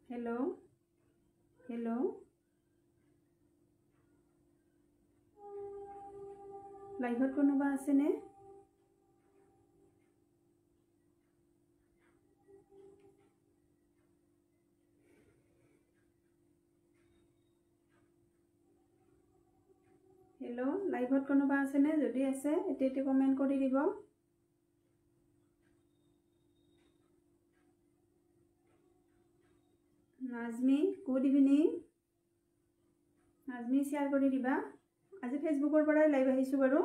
Hello hello लाइभत कोनोबा आছেনে hello लाइभत कोनोबा आছেনে যদি আছে এতে কমেন্ট কৰি দিব Nazmi good evening Nazmi share কৰি দিবা আজি ফেসবুকৰ পৰাই লাইভ আহিছো বাৰু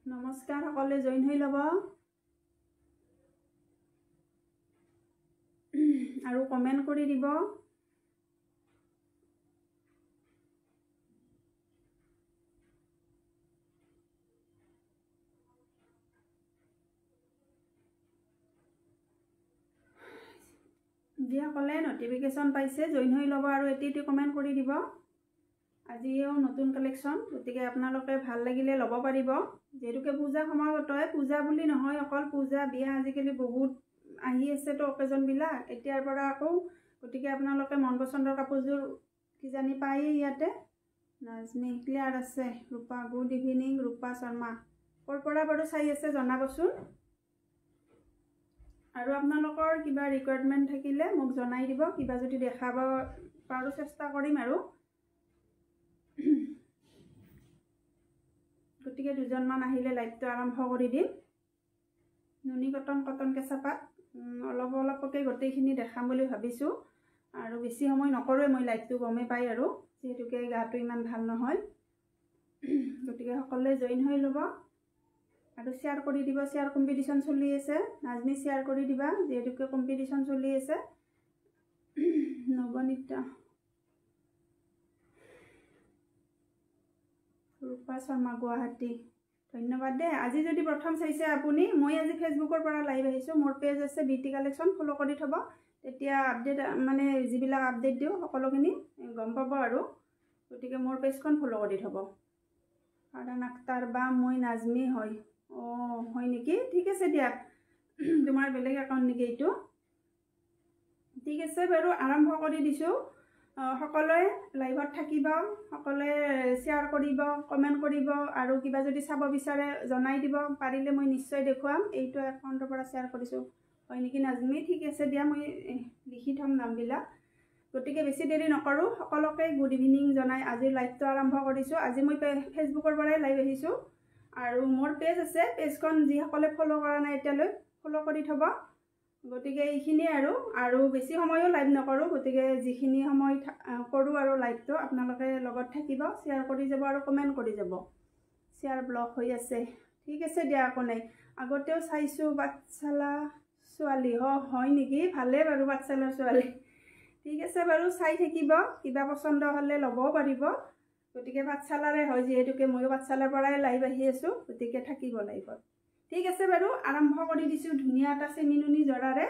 নমস্কাৰ সকলে জয়েন হৈ লব আৰু কমেন্ট কৰি দিব যিসকলে নটিফিকেশন পাইছে জয়েন হৈ লব আৰু এটি কমেন্ট কৰি দিব আজিও নতুন কালেকশন গতিকে আপোনালোকে ভাল লাগিলে লব পাৰিব যেহেতুকে পূজা সমাগত হয় পূজা বুলি নহয় অকল পূজা বিয়া আজিকালি বহুত আহি আছে তো অকেজন বিলাক এতিয়াৰ পৰা আকৌ গতিকে আপোনালোকে মন পছন্দৰ কাপোৰযোৰ কি জানি পায় ইয়াতে নাজমি ক্লিয়াৰ আছে ৰূপা গুড ইভিনিং ৰূপা শৰ্মা কৰ পৰা বাৰু চাই আছে জনাবচোন আৰু আপোনালোকৰ কিবা ৰিকুৱাৰমেন্ট থাকিলে মোক জনাই দিব কিবা যদি দেখাব পাৰো চেষ্টা কৰিম আৰু গতিকে দুজনমান আহিলে লাইভটো আৰম্ভ কৰি দিম নুনি কটন কেঁচা পাত অলপ অলপকৈ গোটেইখিনি দেখাম বুলি ভাবিছো আৰু বেছি সময় নকৰোৱে মই লাইভটো গমে পাই আৰু যেহেতুকে গাটো ইমান ভাল নহয় গতিকে সকলে জয়েন হৈ লব আৰু শেয়াৰ কৰি দিব শেয়াৰ কম্পিটিশন চলি আছে নাজমি শেয়াৰ কৰি দিবা যেহেতুকে কম্পিটিশন চলি আছে নবনিতা ৰূপা শৰ্মা গুৱাহাটী ধন্যবাদ দে আজি যদি প্ৰথম চাইছে আপুনি মই আজি ফেসবুকৰ পৰা লাইভ আহিছো মোৰ পেজ আছে বিটি কালেকশন ফলো কৰি থব তেতিয়া আপডেট মানে যিবিলাক আপডেট দিও সকলোখিনি গম পাব আৰু গতিকে মোৰ পেজখন ফলো কৰি থব ফাৰান আক্তাৰ বা মই নাজমি হয় ও হয় নেকি ঠিক আছে দিয়া তোমাৰ বেলেগ একাউন্ট নেকি এইটো ঠিক আছে বাৰু আৰম্ভ কৰি দিছো সকলোৱে লাইভত থাকিব সকলোৱে শেয়াৰ কৰিব কমেন্ট কৰিব আৰু কিবা যদি চাব বিচাৰে জনাই দিব পাৰিলে মই নিশ্চয় দেখুৱাম এইটো একাউন্টৰ পৰা শেয়াৰ কৰিছো হয় নেকি নাজমি ঠিক আছে দিয়া মই লিখি থম নামবিলাক গতিকে বেছি দেৰি নকৰো সকলোকে গুড ইভিনিং জনাই আজি লাইভটো আৰম্ভ কৰিছো আজি মই ফেসবুকৰ পৰাই লাইভ আহিছো আৰু মোৰ পেজ আছে পেজখন যি সকলে ফলো কৰা নাই এতিয়ালৈ ফলো কৰি থব গতিকে এইখিনি আৰু বেছি সময়ও লাইভ নকৰো গতিকে যিখিনি সময় কৰো আৰু লাইভটো আপোনালোকে লগত থাকিব শেয়াৰ কৰি যাব আৰু কমেন্ট কৰি যাব শেয়াৰ ব্লক হৈ আছে ঠিক আছে দিয়া আকো নাই আগতেও চাইছো বাচ্চালা ছোৱালী হয় নেকি ভালে বাৰু বাচ্চালা ছোৱালী ঠিক আছে বাৰু চাই থাকিব কিবা পছন্দ হলে লব পাৰিব গতিকে বাচ্চালাৰে হয় যেহেতুকে মই বাচ্চালাৰ পৰাই লাইভ আহি আছো গতিকে থাকিব লাইভত ঠিক আছে বাৰু আৰম্ভ কৰি দিছো ধুনিয়া এটা সেমিনুনি জৰাৰে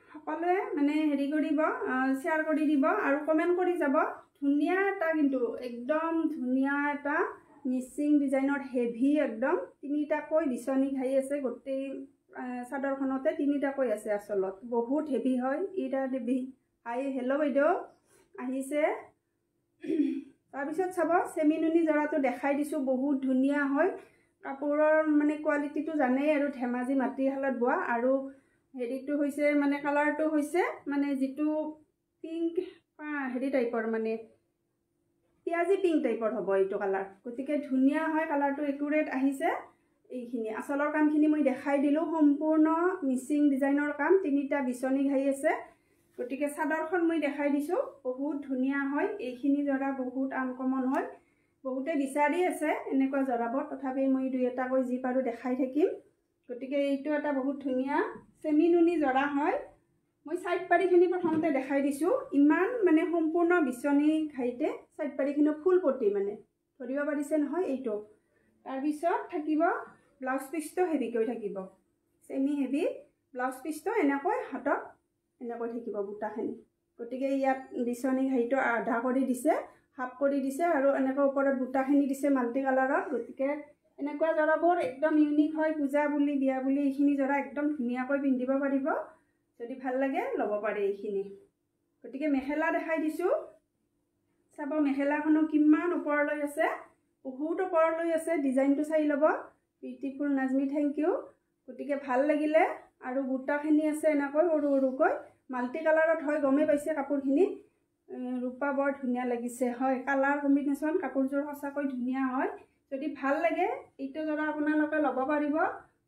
সকলে মানে হেৰি কৰিব শেয়াৰ কৰি দিব আৰু কমেন্ট কৰি যাব ধুনিয়া এটা কিন্তু একদম ধুনিয়া এটা মিক্সিং ডিজাইনৰ হেভি একদম তিনিটা কৈ বিছনি ঘাই আছে গোটেই চাদৰখনতে তিনিটা কৈ আছে আসলত বহুত হেভি হয় ইটা দেবি হাই হেল্ল বাইদেউ আহিছে তাৰপিছত চাব সেমিনুনি জৰাটো দেখাই দিছো বহুত ধুনিয়া হয় কাপোৰৰ মানে কোৱালিটিটো জানেই আৰু ধেমাজি মাটিশালত বোৱা আৰু হেৰিটো হৈছে মানে কালাৰটো হৈছে মানে যেটো পিংক হেৰি টাইপৰ মানে পিয়াজি পিংক টাইপৰ হ'ব এইটো কালাৰ গতিকে ধুনিয়া হয় কালাৰটো একুৰেট আহিছে এইখিনি আসলৰ কামখিনি মই দেখাই দিলো সম্পূৰ্ণ মিক্সিং ডিজাইনৰ কাম তিনিটা বিছনি ঘাই আছে গতিকে চাদৰখন মই দেখাই দিছো বহুত ধুনিয়া হয় এইখিনি জৰা বহুত আনকমন হয় বহুতে বিচাৰি আছে এনেকুৱা জৰাব তথাপি মই দুই এটা কৈ যি পাৰো দেখাই থাকিম গতিকে এইটো এটা বহুত ধুনিয়া সেমিনুনি জৰা হয় মই সাইড পাৰিখিনি প্ৰথমতে দেখাই দিছো ইমান মানে সম্পূৰ্ণ বিছনি ঘাইতে সাইড পাৰিখিনি ফুল পটি মানে ধৰিব পাৰিছে নহয় এইটো তাৰপিছত থাকিব ব্লাউজ পিচটো হেভিকৈ থাকিব, চেমি হেভি ব্লাউজ পিচটো এনেকৈ হাতত এনেকৈ থাকিব বুটাখিনি। গতিকে ইয়াত বিচনী হেৰিটো আধা কৰি দিছে, হাফ কৰি দিছে আৰু এনেকৈ ওপৰত বুটাখিনি দিছে মাল্টি কালাৰত। গতিকে এনেকুৱা জৰাবোৰ একদম ইউনিক হয়, পূজা বুলি বিয়া বুলি এইখিনি জৰা একদম ধুনীয়াকৈ পিন্ধিব পাৰিব। যদি ভাল লাগে ল'ব পাৰে এইখিনি। গতিকে মেখেলা দেখাই দিছোঁ, চাব মেখেলাখনো কিমান ওপৰলৈ আছে, বহুত ওপৰলৈ আছে। ডিজাইনটো চাই ল'ব। বিউটিফুল নাজমি, থেংক ইউ। গতিকে ভাল লাগিলে। আৰু বুটাখিনি আছে এনেকৈ সৰু সৰুকৈ মাল্টি কালাৰত হয়, গমেই পাইছে কাপোৰখিনি। ৰূপা বৰ ধুনীয়া লাগিছে, হয় কালাৰ কম্বিনেশ্যন, কাপোৰযোৰ সঁচাকৈ ধুনীয়া হয়। যদি ভাল লাগে এইটো জৰা আপোনালোকে ল'ব পাৰিব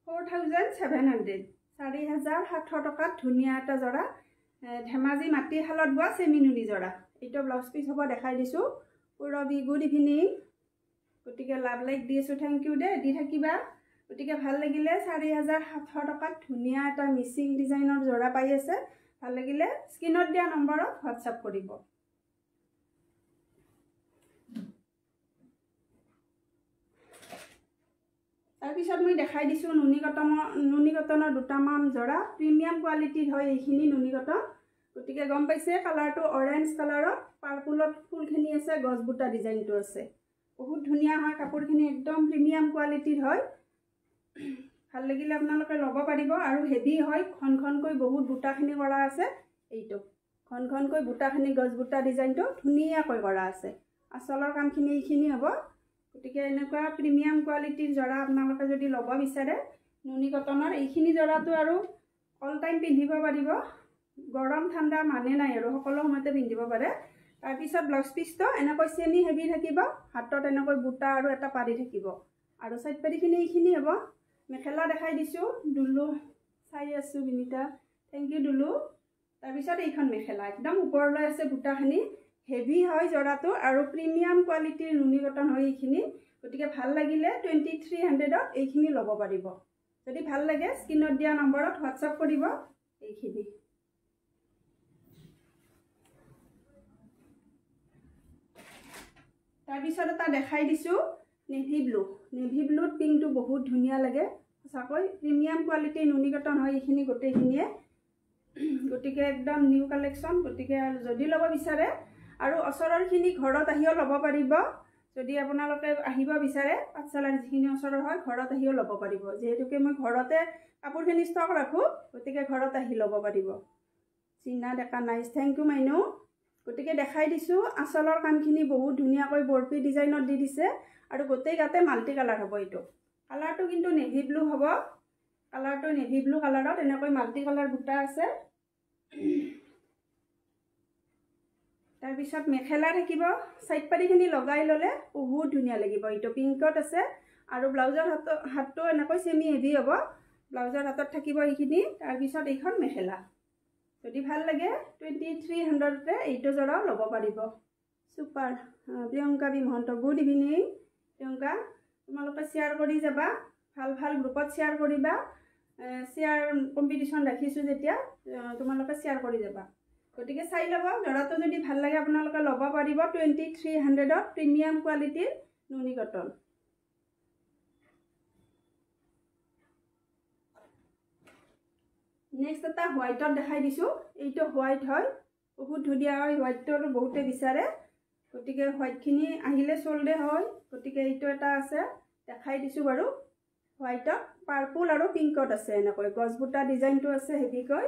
4700, 4700 টকাত ধুনীয়া এটা জৰা। ধেমাজি মাটিশালত বোৱা চেমি নুনি জৰা। এইটো ব্লাউজ পিচ হ'ব, দেখাই দিছোঁ। Purabi good evening. গতিকে লাভ লাইক দি আছোঁ, থেংক ইউ দে, দি থাকিবা। গতিকে ভাল লাগিলে 4700 টকাত ধুনীয়া এটা মিচিং ডিজাইনৰ জৰা পাই আছে। ভাল লাগিলে স্ক্ৰীনত দিয়া নম্বৰত হোৱাটছআপ কৰিব। তাৰপিছত মই দেখাই দিছোঁ নুনি কটনৰ দুটামান জৰা। প্ৰিমিয়াম কোৱালিটিৰ হয় এইখিনি নুনি কটন। গতিকে গম পাইছে কালাৰটো অৰেঞ্জ কালাৰত, পাৰ্পুলত ফুলখিনি আছে, গছ বুটা ডিজাইনটো আছে। বহুত ধুনীয়া হয় কাপোৰখিনি, একদম প্ৰিমিয়াম কোৱালিটিৰ হয়। ভাল লাগিলে আপোনালোকে ল'ব পাৰিব। আৰু হেভি হয়, ঘনকৈ বহুত বুটাখিনি কৰা আছে। এইটো ঘনকৈ বুটাখিনি গছ বুটা ডিজাইনটো ধুনীয়াকৈ কৰা আছে। আঁচলৰ কামখিনি এইখিনি হ'ব। গতিকে এনেকুৱা প্ৰিমিয়াম কোৱালিটিৰ জৰা আপোনালোকে যদি ল'ব বিচাৰে নুনি কটনৰ, এইখিনি জৰাটো আৰু অল টাইম পিন্ধিব পাৰিব। গৰম ঠাণ্ডা মানে নাই আৰু সকলো সময়তে পিন্ধিব পাৰে। তাৰপিছত ব্লাউজ পিচটো এনেকৈ চেমি হেভি থাকিব, হাতত এনেকৈ বুটা আৰু এটা পাৰি থাকিব। আৰু চাইড পাৰিখিনি এইখিনি হ'ব। মেখেলা দেখাই দিছোঁ, দুলু চাই আছোঁ বিনিতা, থেংক ইউ দুলু। তাৰপিছত এইখন মেখেলা একদম ওপৰলৈ আছে, বুটাখিনি হেভি হয় জৰাটো আৰু প্ৰিমিয়াম কোৱালিটিৰ নুনি কটন হয় এইখিনি। গতিকে ভাল লাগিলে 2300ত এইখিনি ল'ব পাৰিব। যদি ভাল লাগে স্ক্ৰীনত দিয়া নম্বৰত হোৱাটছআপ কৰিব এইখিনি। তাৰপিছত এটা দেখাই দিছোঁ নেভি ব্লু। নেভি ব্লুত পিংকটো বহুত ধুনীয়া লাগে, সঁচাকৈ প্ৰিমিয়াম কোৱালিটিৰ নুনি কটন হয় এইখিনি গোটেইখিনিয়ে। গতিকে একদম নিউ কালেকশ্যন। গতিকে যদি ল'ব বিচাৰে আৰু ওচৰৰখিনি ঘৰত আহিও ল'ব পাৰিব। যদি আপোনালোকে আহিব বিচাৰে পাঠশালাৰ যিখিনি ওচৰৰ হয় ঘৰত আহিও ল'ব পাৰিব। যিহেতুকে মই ঘৰতে কাপোৰখিনি ষ্টক ৰাখোঁ, গতিকে ঘৰত আহি ল'ব পাৰিব। চিনা ডেকা নাইচ, থেংক ইউ মাইনু। গতিকে দেখাই দিছোঁ আঁচলৰ কামখিনি বহুত ধুনীয়াকৈ বৰফি ডিজাইনত দি দিছে আৰু গোটেই গাতে মাল্টি কালাৰ হ'ব। এইটো কালাৰটো কিন্তু নেভি ব্লু হ'ব। কালাৰটো নেভি ব্লু কালাৰত এনেকৈ মাল্টি কালাৰ বুটা আছে। তাৰপিছত মেখেলা থাকিব, চাইড পাৰিখিনি লগাই ল'লে বহুত ধুনীয়া লাগিব। এইটো পিংকত আছে আৰু ব্লাউজৰ হাতটো এনেকৈ চেমি হেভি হ'ব। ব্লাউজৰ হাতত থাকিব এইখিনি। তাৰপিছত এইখন মেখেলা। যদি ভাল লাগে 2300তে এইটো জৰাও ল'ব পাৰিব। Super. Priyanka B Mahanta good evening. Priyanka তোমালোকে শ্বেয়াৰ কৰি যাবা, ভাল গ্ৰুপত শ্বেয়াৰ কৰিবা। শ্বেয়াৰ কম্পিটিশ্যন ৰাখিছোঁ যেতিয়া তোমালোকে শ্বেয়াৰ কৰি যাবা। গতিকে চাই ল'ব, জৰাটো যদি ভাল লাগে আপোনালোকে ল'ব পাৰিব 2300ত প্ৰিমিয়াম কোৱালিটিৰ নুনি কটন। নেক্সট এটা হোৱাইটত দেখাই দিছোঁ। এইটো হোৱাইট হয়, বহুত ধুনীয়া হয়। হোৱাইটটো আৰু বহুতে বিচাৰে, গতিকে হোৱাইটখিনি আহিলে চল্ডে হয়। গতিকে এইটো এটা আছে, দেখাই দিছোঁ বাৰু। হোৱাইটত পাৰ্পুল আৰু পিংকত আছে, এনেকৈ গছ বুটা ডিজাইনটো আছে হেভিকৈ,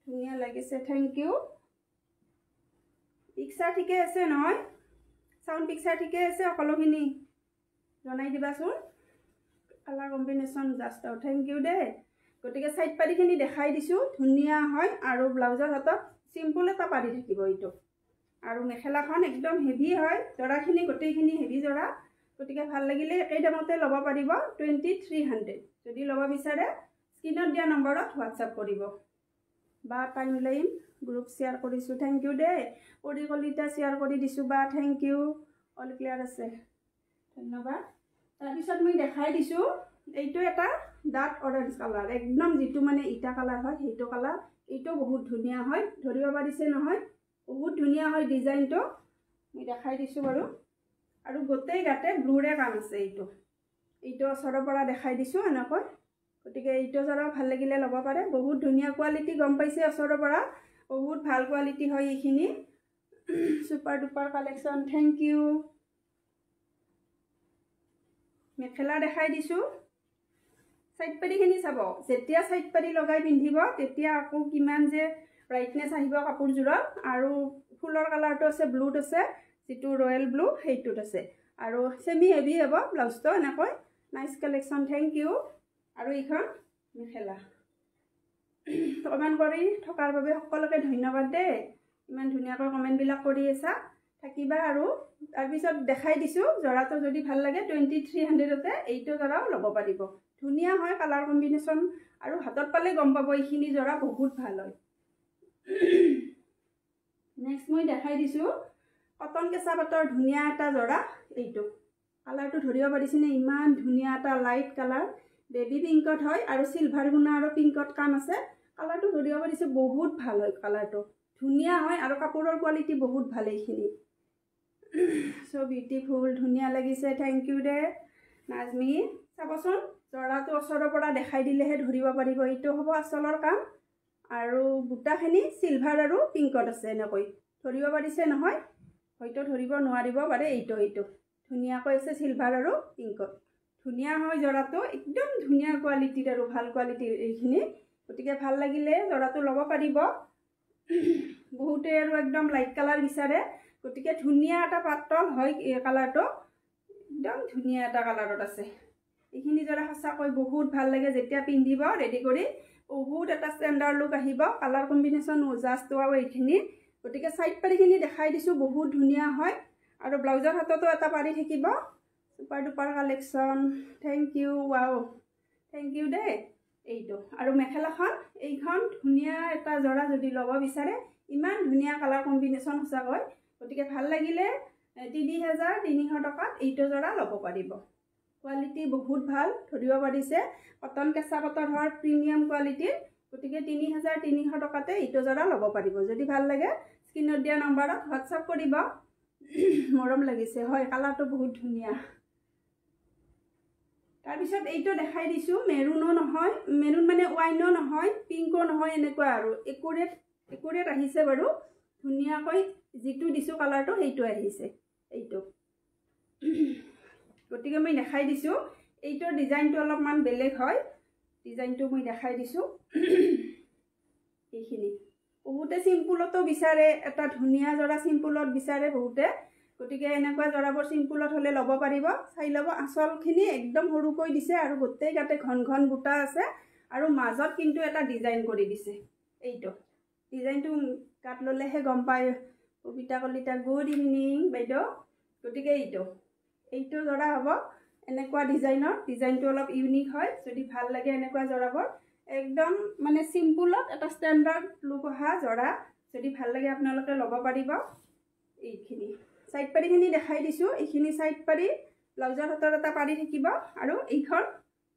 ধুনীয়া লাগিছে, থেংক ইউ। পিকচাৰ ঠিকে আছে নহয়? চাউণ্ড পিকচাৰ ঠিকে আছে? সকলোখিনি জনাই দিবাচোন। Colour combination just out, thank you দেই। গতিকে চাইড পাৰিখিনি দেখাই দিছোঁ, ধুনীয়া হয় আৰু ব্লাউজৰ হাতত চিম্পুল এটা পাৰি থাকিব এইটো। আৰু মেখেলাখন একদম হেভি হয়, জৰাখিনি গোটেইখিনি হেভি জৰা। গতিকে ভাল লাগিলে একেই দামতে ল'ব পাৰিব 2300। যদি ল'ব বিচাৰে স্ক্ৰীনত দিয়া নম্বৰত হোৱাটছআপ কৰিব বা টাইম লাইন গ্ৰুপ শ্বেয়াৰ কৰিছোঁ, থেংক ইউ দেই। পৰি কলিতা শ্বেয়াৰ কৰি দিছোঁ বা থেংক ইউ। অল ক্লিয়াৰ আছে, ধন্যবাদ। তাৰপিছত মই দেখাই দিছোঁ এইটো এটা ডাৰ্ক অৰেঞ্জ কালাৰ, একদম যিটো মানে ইটা কালাৰ হয় সেইটো কালাৰ। এইটো বহুত ধুনীয়া হয়, ধৰিব পাৰিছে নহয়? বহুত ধুনীয়া হয় ডিজাইনটো, মই দেখাই দিছোঁ বাৰু। আৰু গোটেই গাতে ব্লুৰে কাম আছে। এইটো এইটো ওচৰৰ পৰা দেখাই দিছোঁ এনেকৈ গতিকে এইটো জৰা ভাল লাগিলে ল'ব পাৰে বহুত ধুনীয়া কোৱালিটি গম পাইছে ওচৰৰ পৰা বহুত ভাল কোৱালিটি হয় এইখিনি super duper collection thank you mekhela দেখাই দিছোঁ সাইড পাৰিখিনি চাব যেতিয়া সাইড পাৰি লগাই পিন্ধিব তেতিয়া আকৌ কিমান যে ব্ৰাইটনেছ আহিব কাপোৰযোৰত আৰু ফুলৰ কালাৰটো আছে ব্লুত আছে যেটো ৰয়েল ব্লু সেইটোত আছে আৰু সেমি হেভি হ'ব ব্লাউজটো এনেকৈ নাইস কালেকশ্যন থেংক ইউ আৰু এইখন মেখেলা কমেণ্ট কৰি থকাৰ বাবে সকলোকে ধন্যবাদ দেই ইমান ধুনীয়াকৈ কমেণ্টবিলাক কৰি আছা থাকিবা আৰু তাৰপিছত দেখাই দিছোঁ জৰাটো যদি ভাল লাগে 2300তে এইটো জৰাও ল'ব পাৰিব ধুনীয়া হয় কালাৰ কম্বিনেশ্যন আৰু হাতত পালে গম পাব এইখিনি জৰা বহুত ভাল হয় নেক্সট মই দেখাই দিছোঁ কটন কেঁচা পাটৰ ধুনীয়া এটা জৰা এইটো কালাৰটো ধৰিব পাৰিছেনে ইমান ধুনীয়া এটা লাইট কালাৰ বেবি পিংকত হয় আৰু সিলভাৰ গুণা আৰু পিংকত কাম আছে কালাৰটো ধৰিব পাৰিছে বহুত ভাল হয় কালাৰটো ধুনীয়া হয় আৰু কাপোৰৰ কোৱালিটি বহুত ভাল এইখিনি সো বিউটিফুল ধুনীয়া লাগিছে থেংক ইউ দে নাজমি চাবচোন জৰাটো ওচৰৰ পৰা দেখাই দিলেহে ধৰিব পাৰিব এইটো হ'ব আচলৰ কাম আৰু বুটাখিনি সিলভাৰ আৰু পিংকত আছে এনেকৈ ধৰিব পাৰিছে নহয় হয়তো ধৰিব নোৱাৰিব পাৰে এইটো ধুনীয়াকৈ আছে সিলভাৰ আৰু পিংকত ধুনীয়া হয় জৰাটো একদম ধুনীয়া কোৱালিটিৰ আৰু ভাল কোৱালিটিৰ এইখিনি গতিকে ভাল লাগিলে জৰাটো ল'ব পাৰিব বহুতে আৰু একদম লাইট কালাৰ বিচাৰে গতিকে ধুনীয়া এটা পাতল হয় এই কালাৰটো একদম ধুনীয়া এটা কালাৰত আছে এইখিনি জৰা সঁচাকৈ বহুত ভাল লাগে যেতিয়া পিন্ধিব ৰেডি কৰি বহুত এটা ষ্টেণ্ডাৰ্ড লুক আহিব কালাৰ কম্বিনেশ্যন জাষ্ট ৱাও এইখিনি গতিকে সাইড পাৰিখিনি দেখাই দিছোঁ বহুত ধুনীয়া হয় আৰু ব্লাউজৰ হাততো এটা পাৰি থাকিব super duper collection thank you wow thank you দেই এইটো আৰু মেখেলাখন এইখন ধুনীয়া এটা জৰা যদি ল'ব বিচাৰে ইমান ধুনীয়া কালাৰ কম্বিনেশ্যন সঁচাকৈ গতিকে ভাল লাগিলে 3300 টকাত এইটো জৰা ল'ব পাৰিব কোৱালিটি বহুত ভাল ধৰিব পাৰিছে কটন কেঁচা পাটৰ হয় প্ৰিমিয়াম কোৱালিটিৰ গতিকে 3300 টকাতে এইটো জৰা ল'ব পাৰিব যদি ভাল লাগে স্ক্ৰীনত দিয়া নম্বৰত হোৱাটছআপ কৰিব মৰম লাগিছে হয় কালাৰটো বহুত ধুনীয়া তাৰপিছত এইটো দেখাই দিছোঁ মেৰুনো নহয় মেৰুন মানে ৱাইনো নহয় পিংকো নহয় এনেকুৱা আৰু একুৰেট আহিছে বাৰু ধুনীয়াকৈ যিটো দিছোঁ কালাৰটো সেইটো আহিছে এইটো গতিকে মই দেখাই দিছোঁ এইটোৰ ডিজাইনটো অলপমান বেলেগ হয় ডিজাইনটো মই দেখাই দিছোঁ এইখিনি বহুতে চিম্পুলতো বিচাৰে এটা ধুনীয়া জৰা চিম্পুলত বিচাৰে বহুতে গতিকে এনেকুৱা জৰাবোৰ চিম্পুলত হ'লে ল'ব পাৰিব চাই ল'ব আঁচলখিনি একদম সৰুকৈ দিছে আৰু গোটেই গাতে ঘন ঘন বুটা আছে আৰু মাজত কিন্তু এটা ডিজাইন কৰি দিছে এইটো ডিজাইনটো গাত ল'লেহে গম পায় কবিতা কলিতা গুড ইভিনিং বাইদেউ গতিকে এইটো জৰা হ'ব এনেকুৱা ডিজাইনটো অলপ ইউনিক হয় যদি ভাল লাগে এনেকুৱা জৰাবোৰ একদম মানে চিম্পুলত এটা ষ্টেণ্ডাৰ্ড লুক অহা জৰা যদি ভাল লাগে আপোনালোকে ল'ব পাৰিব এইখিনি সাইড পাৰিখিনি দেখাই দিছোঁ এইখিনি সাইড পাৰি ব্লাউজৰ হাতৰ এটা পাৰি থাকিব আৰু এইখন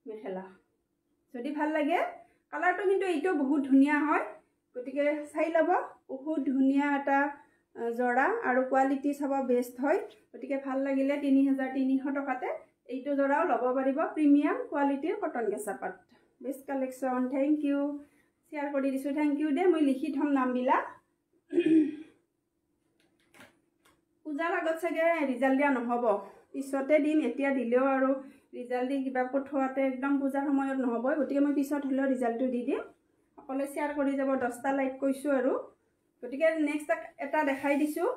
মেখেলা যদি ভাল লাগে কালাৰটো কিন্তু এইটো বহুত ধুনীয়া হয় গতিকে চাই ল'ব বহুত ধুনীয়া এটা জৰা আৰু কোৱালিটি চাব বেষ্ট হয় গতিকে ভাল লাগিলে 3300 টকাতে এইটো জৰাও ল'ব পাৰিব প্ৰিমিয়াম কোৱালিটিৰ কটন কেঁচা পাট best collection thank you share কৰি দিছোঁ থেংক ইউ দে মই লিখি থ'ম নামবিলাক পূজাৰ আগত চাগে ৰিজাল্ট দিয়া নহ'ব পিছতে দিম এতিয়া দিলেও আৰু ৰিজাল্ট দি কিবা পঠোৱাতে একদম পূজাৰ সময়ত নহ'ব গতিকে মই পিছত হ'লেও ৰিজাল্টটো দি দিম সকলোৱে শ্বেয়াৰ কৰি যাব 10টা লাইক কৈছোঁ আৰু গতিকে নেক্সট এটা দেখাই দিছোঁ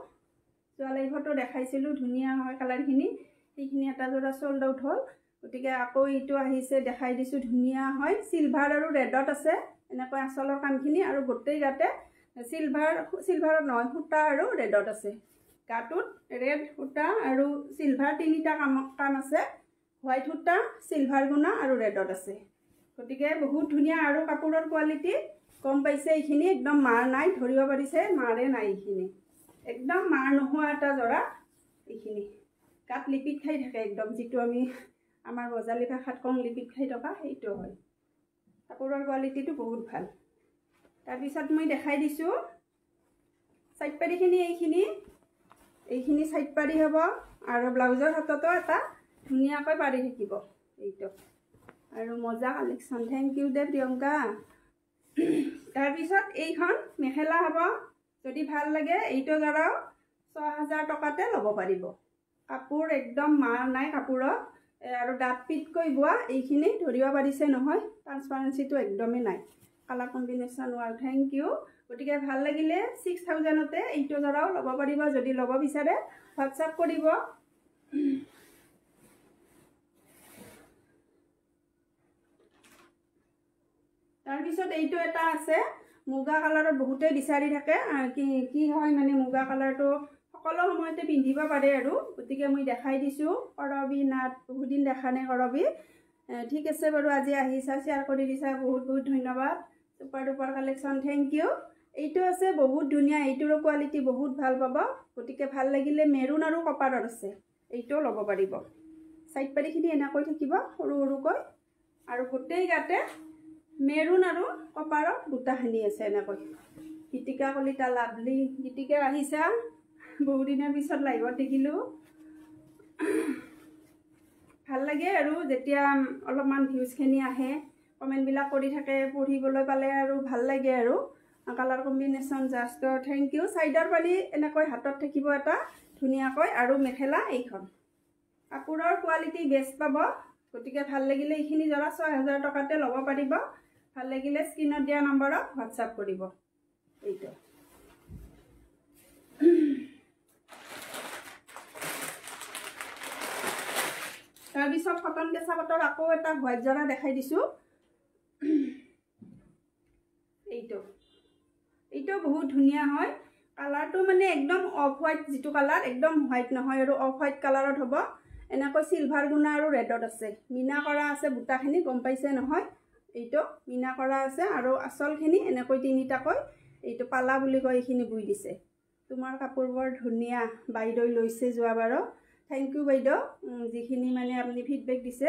যোৱা লাইভতো দেখাইছিলোঁ ধুনীয়া হয় কালাৰখিনি সেইখিনি এটা জোৰা চল্ড আউট হ'ল গতিকে আকৌ এইটো আহিছে দেখাই দিছোঁ ধুনীয়া হয় সিলভাৰ আৰু ৰেডত আছে এনেকৈ আঁচলৰ কামখিনি আৰু গোটেই গাতে সিলভাৰত নহয় সূতা আৰু ৰেডত আছে গাটোত ৰেড সূতা আৰু সিলভাৰ তিনিটা কাম আছে হোৱাইট সূতা সিলভাৰ গুণা আৰু ৰেডত আছে গতিকে বহুত ধুনীয়া আৰু কাপোৰৰ কোৱালিটি গম পাইছে এইখিনি একদম মাৰ নাই ধৰিব পাৰিছে মাৰে নাই এইখিনি একদম মাৰ নোহোৱা এটা জৰা এইখিনি গাত লিপিত খাই থাকে একদম যিটো আমি আমাৰ বজালী ভাষাত কওঁ লিপিত খাই থকা সেইটো হয় কাপোৰৰ কোৱালিটিটো বহুত ভাল তাৰপিছত মই দেখাই দিছোঁ সাইড পাৰিখিনি এইখিনি সাইড পাৰি হ'ব আৰু ব্লাউজৰ হাততো এটা ধুনীয়াকৈ পাৰি থাকিব এইটো আৰু মজা কালেকশ্যন থেংক ইউ দে প্ৰিয়ংকা তাৰপিছত এইখন মেখেলা হ'ব যদি ভাল লাগে এইটো জৰাও ৬,০০০ টকাতে ল'ব পাৰিব কাপোৰ একদম মাৰ নাই কাপোৰত আৰু ডাঠ পিটকৈ বোৱা এইখিনি ধৰিব পাৰিছে নহয় ট্ৰান্সপাৰেঞ্চিটো একদমেই নাই colour combination wow thank you গতিকে ভাল লাগিলে 6,000তে এইটো জৰাও ল'ব পাৰিব যদি ল'ব বিচাৰে হোৱাটছআপ কৰিব তাৰপিছত এইটো এটা আছে মুগা কালাৰত বহুতে বিচাৰি থাকে কি হয় মানে মুগা কালাৰটো সকলো সময়তে পিন্ধিব পাৰে আৰু গতিকে মই দেখাই দিছোঁ কৰবি নাট বহুত দিন দেখা নাই কৰবি ঠিক আছে বাৰু আজি আহিছা শ্বেয়াৰ কৰি দিছা বহুত বহুত ধন্যবাদ super duper collection thank you এইটো আছে বহুত ধুনীয়া এইটোৰো কোৱালিটি বহুত ভাল পাব গতিকে ভাল লাগিলে মেৰুন আৰু কপাৰৰ আছে এইটোও ল'ব পাৰিব সাইড পাৰিখিনি এনেকৈ থাকিব সৰু সৰুকৈ আৰু গোটেই গাতে মেৰুন আৰু কপাৰৰ বুটাখিনি আছে এনেকৈ গীতিকা কলিতা লাভলি গীতিকা আহিছা বহু দিনৰ পিছত লাইভত দেখিলোঁ ভাল লাগে আৰু যেতিয়া অলপমান ভিউজখিনি আহে কমেণ্টবিলাক কৰি থাকে পঢ়িবলৈ পালে আৰু ভাল লাগে আৰু colour combination just thank you চাইডৰ পালি এনেকৈ হাতত থাকিব এটা ধুনীয়াকৈ আৰু মেখেলা এইখন কাপোৰৰ কোৱালিটি বেষ্ট পাব গতিকে ভাল লাগিলে এইখিনি জৰা ৬,০০০ টকাতে ল'ব পাৰিব ভাল লাগিলে স্ক্ৰীনত দিয়া নম্বৰত হোৱাটছআপ কৰিব এইটো তাৰপিছত কটন কেঁচা পাটৰ আকৌ এটা হোৱাইট জৰা দেখাই দিছোঁ এইটো বহুত ধুনীয়া হয় কালাৰটো মানে একদম অফ হোৱাইট যিটো কালাৰ একদম হোৱাইট নহয় আৰু অফ হোৱাইট কালাৰত হ'ব এনেকৈ চিলভাৰ গুণা আৰু ৰেডত আছে মিনা কৰা আছে বুটাখিনি গম পাইছে নহয় এইটো মিনা কৰা আছে আৰু আচলখিনি এনেকৈ তিনিটাকৈ এইটো পালা বুলি কয় এইখিনি বুই দিছে তোমাৰ কাপোৰ বৰ ধুনীয়া বাইদেউ লৈছে যোৱাবাৰ থেংক ইউ বাইদেউ যিখিনি মানে আপুনি ফিডবেক দিছে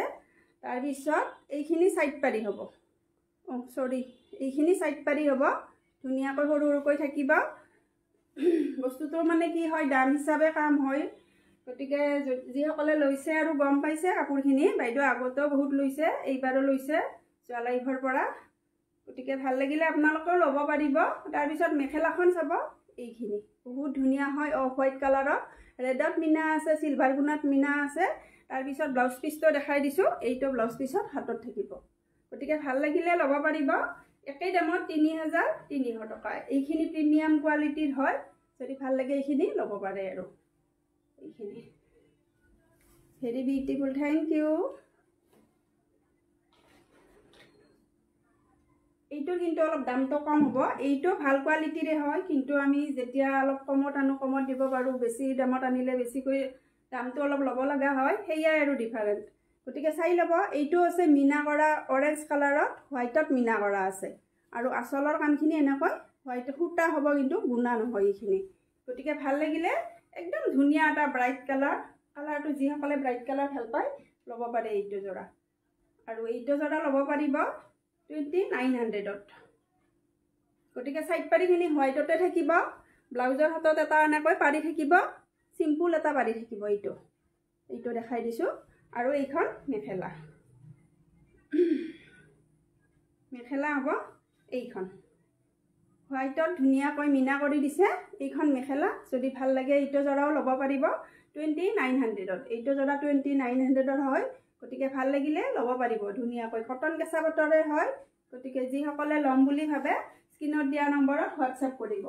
তাৰপিছত এইখিনি সাইড পাৰি হ'ব সৰি এইখিনি সাইড পাৰি হ'ব ধুনীয়াকৈ সৰু সৰুকৈ থাকিব বস্তুটো মানে কি হয় দাম হিচাপে কাম হয় গতিকে যিসকলে লৈছে আৰু গম পাইছে কাপোৰখিনি বাইদেউ আগতেও বহুত লৈছে এইবাৰো লৈছে যোৱা লাইভৰ পৰা গতিকে ভাল লাগিলে আপোনালোকেও ল'ব পাৰিব তাৰপিছত মেখেলাখন চাব এইখিনি বহুত ধুনীয়া হয় অফ হোৱাইট কালাৰত ৰেডত মিনা আছে চিলভাৰ গুণাত মিনা আছে তাৰপিছত ব্লাউজ পিচটো দেখাই দিছোঁ এইটো ব্লাউজ পিচত হাতত থাকিব গতিকে ভাল লাগিলে ল'ব পাৰিব একেই দামত ৩,৩০০ টকা এইখিনি প্ৰিমিয়াম কোৱালিটিৰ হয় যদি ভাল লাগে এইখিনি ল'ব পাৰে আৰু এইখিনি ভেৰি বিউটিফুল থেংক ইউ এইটো কিন্তু অলপ দামটো কম হ'ব এইটো ভাল কোৱালিটিৰে হয় কিন্তু আমি যেতিয়া অলপ কমত আনো কমত দিব পাৰোঁ বেছি দামত আনিলে বেছিকৈ দামটো অলপ ল'ব লগা হয় সেয়াই আৰু ডিফাৰেণ্ট গতিকে চাই ল'ব এইটো আছে মিনা কৰা অৰেঞ্জ কালাৰত হোৱাইটত মিনা কৰা আছে আৰু আচলৰ কামখিনি এনেকৈ হোৱাইট সূতা হ'ব কিন্তু গুণা নহয় এইখিনি গতিকে ভাল লাগিলে একদম ধুনীয়া এটা ব্ৰাইট কালাৰটো যিসকলে ব্ৰাইট কালাৰ ভাল পায় ল'ব পাৰে এইটো জোৰা আৰু এইটো জোৰা ল'ব পাৰিব 2900ত গতিকে সাইড পাৰিখিনি হোৱাইটতে থাকিব ব্লাউজৰ হাতত এটা এনেকৈ পাৰি থাকিব সিম্পল এটা পাৰি থাকিব এইটো দেখাই দিছোঁ আৰু এইখন মেখেলা হ'ব এইখন হোৱাইটত ধুনীয়াকৈ মিনা কৰি দিছে এইখন মেখেলা যদি ভাল লাগে এইটো জৰাও ল'ব পাৰিব 2900ত এইটো জৰা 2900ৰ হয় গতিকে ভাল লাগিলে ল'ব পাৰিব ধুনীয়াকৈ কটন কেঁচা পাটৰে হয় গতিকে যিসকলে ল'ম বুলি ভাবে স্ক্ৰীনত দিয়া নম্বৰত হোৱাটছআপ কৰিব